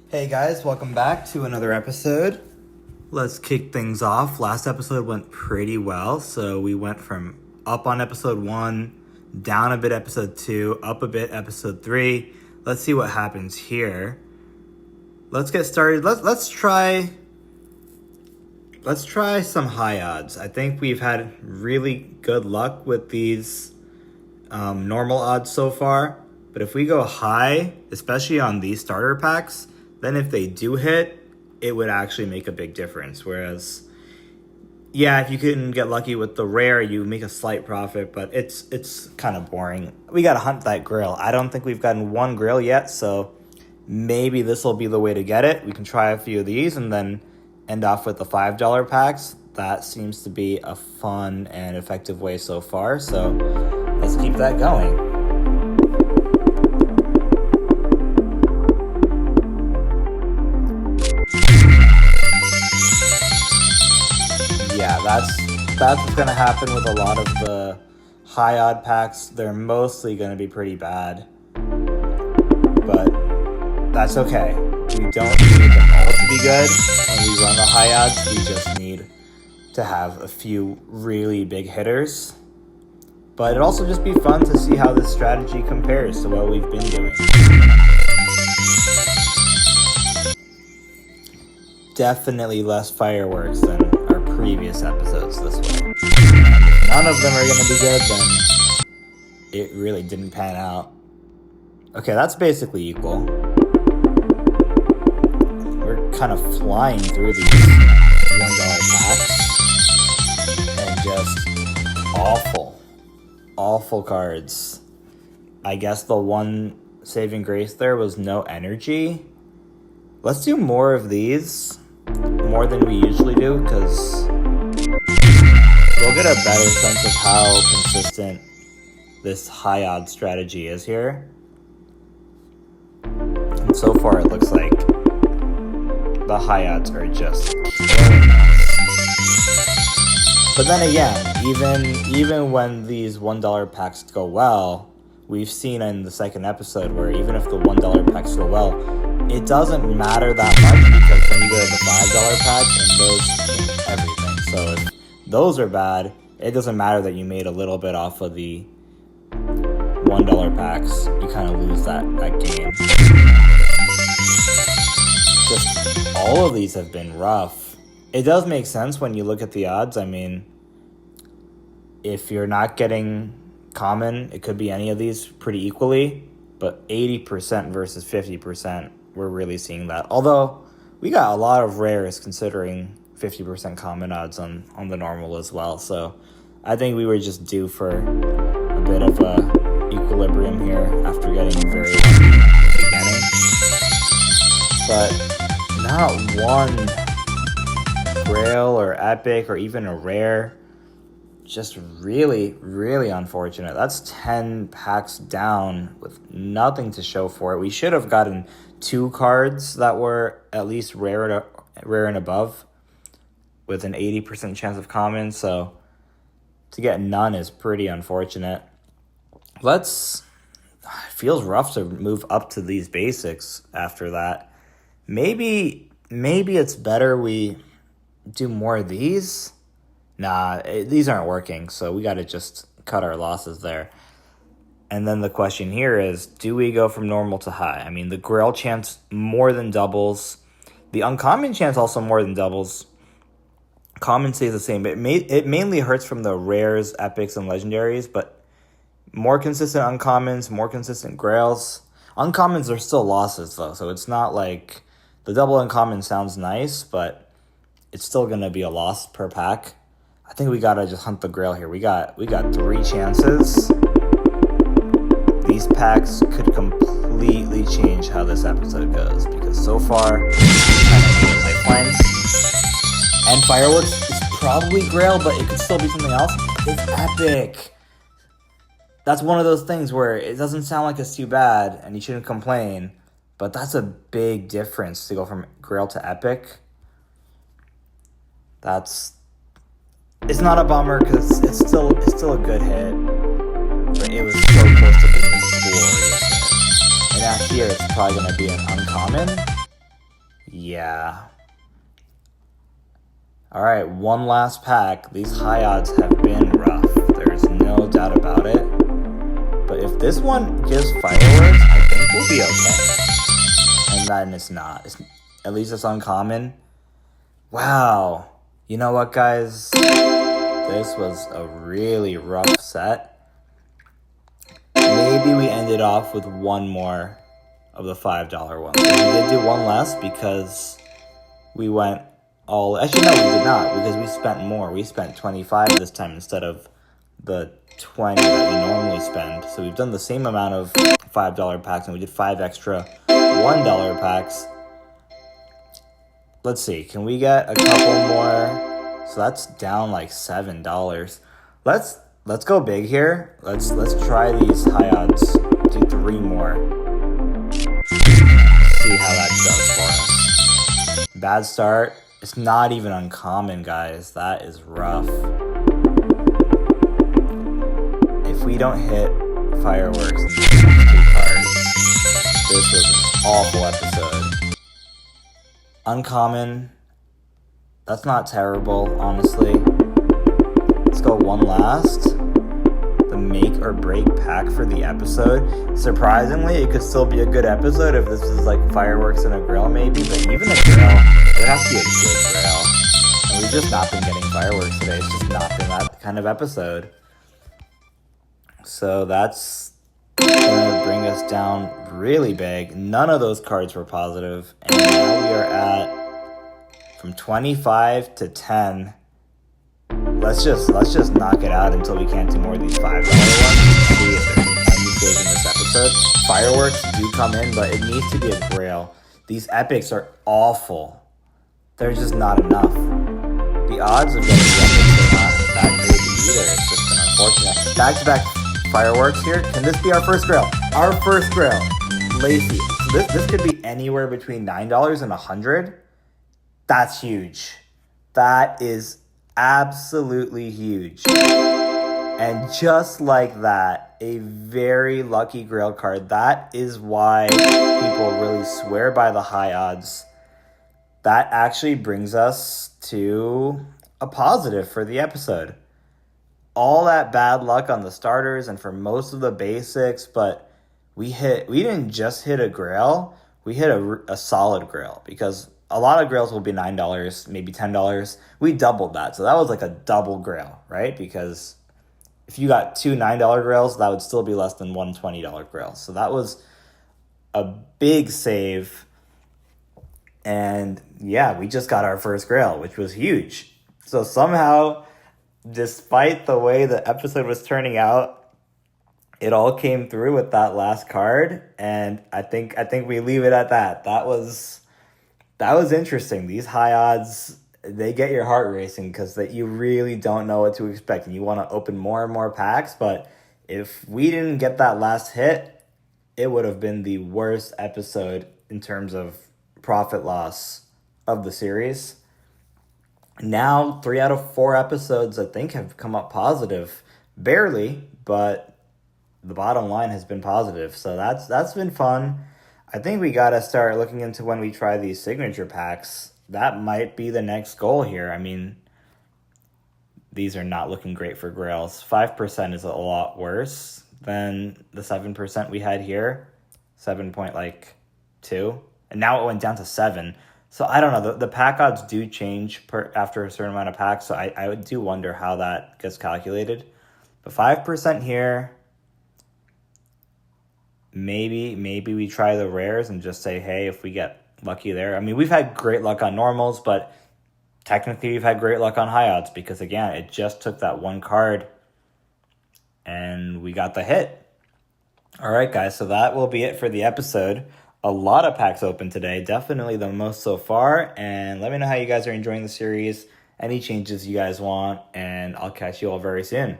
Hey guys, welcome back to another episode. Let's kick things off. Last episode went pretty well, so we went from up on episode 1, down a bit episode 2, up a bit episode 3. Let's see what happens here. Let's get started. Let's try some high odds. I think we've had really good luck with these normal odds so far, but if we go high, especially on these starter packs, then if they do hit, it would actually make a big difference. Whereas, yeah, if you can get lucky with the rare, you make a slight profit, but it's kind of boring. We got to hunt that GRAIL. I don't think we've gotten one GRAIL yet, so maybe this will be the way to get it. We can try a few of these and then end off with the $5 packs. That seems to be a fun and effective way so far, so let's keep that going. Yeah, that's what's going to happen with a lot of the high odd packs. They're mostly going to be pretty bad, but that's okay. We don't need them all to be good when we run the high odds. We just need to have a few really big hitters. But it'd also just be fun to see how this strategy compares to what we've been doing. Definitely less fireworks than our previous episodes this way. If none of them are going to be good, then it really didn't pan out. Okay, that's basically equal. We're kind of flying through these $1 packs and just awful cards. I guess the one saving grace there was no energy. Let's do more of these, more than we usually do, because we'll get a better sense of how consistent this high odds strategy is here. And so far it looks like the high odds are just killing us. But then again, even when these $1 packs go well, we've seen in the second episode where even if the $1 packs go well, it doesn't matter that much, because then you go to the $5 packs and those change everything. So if those are bad, it doesn't matter that you made a little bit off of the $1 packs. You kind of lose that game. Just all of these have been rough. It does make sense when you look at the odds. I mean, if you're not getting common, it could be any of these pretty equally, but 80% versus 50%, we're really seeing that. Although we got a lot of rares considering 50% common odds on the normal as well. So I think we were just due for a bit of a equilibrium here after getting very lucky in the beginning. But not one GRAIL or epic or even a rare. Just really, really unfortunate. That's 10 packs down with nothing to show for it. We should have gotten 2 cards that were at least rare and above with an 80% chance of common. So to get none is pretty unfortunate. It feels rough to move up to these basics after that. Maybe it's better we do more of these. Nah, these aren't working, so we got to just cut our losses there. And then the question here is, do we go from normal to high? I mean, the GRAIL chance more than doubles. The uncommon chance also more than doubles. Common stays the same. It mainly hurts from the rares, epics, and legendaries, but more consistent uncommons, more consistent GRAILs. Uncommons are still losses, though, so it's not like the double uncommon sounds nice, but it's still going to be a loss per pack. I think we gotta just hunt the GRAIL here. We got 3 chances. These packs could completely change how this episode goes, because so far, kind of lifelines. And fireworks is probably GRAIL, but it could still be something else. It's epic. That's one of those things where it doesn't sound like it's too bad, and you shouldn't complain, but that's a big difference to go from GRAIL to epic. It's not a bummer because it's still a good hit, but it was so close to being a glorious hit. And now here it's probably going to be an uncommon. Yeah. Alright, one last pack. These high odds have been rough. There's no doubt about it. But if this one gives fireworks, I think we'll be okay. And then it's not. At least it's uncommon. Wow. You know what, guys? This was a really rough set. Maybe we ended off with one more of the $5 ones. We did do one less because we went all... Actually, no, we did not, because we spent more. We spent 25 this time instead of the 20 that we normally spend. So we've done the same amount of $5 packs, and we did 5 extra $1 packs. Let's see, can we get a couple more? So that's down like $7. Let's go big here. Let's try these high odds. Do 3 more. See how that does for us. Bad start. It's not even uncommon, guys. That is rough. If we don't hit fireworks in these next 2 cards, this was an awful episode. Uncommon. That's not terrible, honestly. Let's go one last. The make or break pack for the episode. Surprisingly, it could still be a good episode if this was like fireworks and a GRAIL maybe, but even a GRAIL, it has to be a good GRAIL. And we've just not been getting fireworks today. It's just not been that kind of episode. So that's gonna bring us down really big. None of those cards were positive, and now we are at from 25 to 10. Let's just knock it out until we can't do more of these $5 ones. See if there's any save in this episode. Fireworks do come in, but it needs to be a GRAIL. These epics are awful. They're just not enough. The odds of getting the epics are not that crazy either. It's just been unfortunate. Back-to-back fireworks here. Can this be our first GRAIL? Our first GRAIL. Lacey. So this could be anywhere between $9 and $100. That's huge. That is absolutely huge. And just like that, a very lucky GRAIL card. That is why people really swear by the high odds. That actually brings us to a positive for the episode. All that bad luck on the starters and for most of the basics, but we didn't just hit a GRAIL, we hit a solid GRAIL, because a lot of GRAILs will be $9, maybe $10. We doubled that, so that was like a double GRAIL, right? Because if you got 2 $9 GRAILs, that would still be less than one $20 GRAIL. So that was a big save, and yeah, we just got our first GRAIL, which was huge. So somehow, despite the way the episode was turning out, it all came through with that last card, and I think we leave it at that. That was interesting. These high odds, they get your heart racing because that you really don't know what to expect, and you want to open more and more packs. But if we didn't get that last hit, it would have been the worst episode in terms of profit loss of the series. Now, 3 out of 4 episodes, I think, have come up positive. Barely, but the bottom line has been positive. So that's been fun. I think we got to start looking into when we try these signature packs. That might be the next goal here. I mean, these are not looking great for GRAILs. 5% is a lot worse than the 7% we had here. 7.2. And now it went down to 7. So I don't know. The pack odds do change after a certain amount of packs. So I do wonder how that gets calculated. But 5% here. Maybe we try the rares and just say, hey, if we get lucky there. I mean, we've had great luck on normals, but technically we've had great luck on high odds because, again, it just took that one card and we got the hit. All right, guys, so that will be it for the episode. A lot of packs open today, definitely the most so far, and let me know how you guys are enjoying the series, any changes you guys want, and I'll catch you all very soon.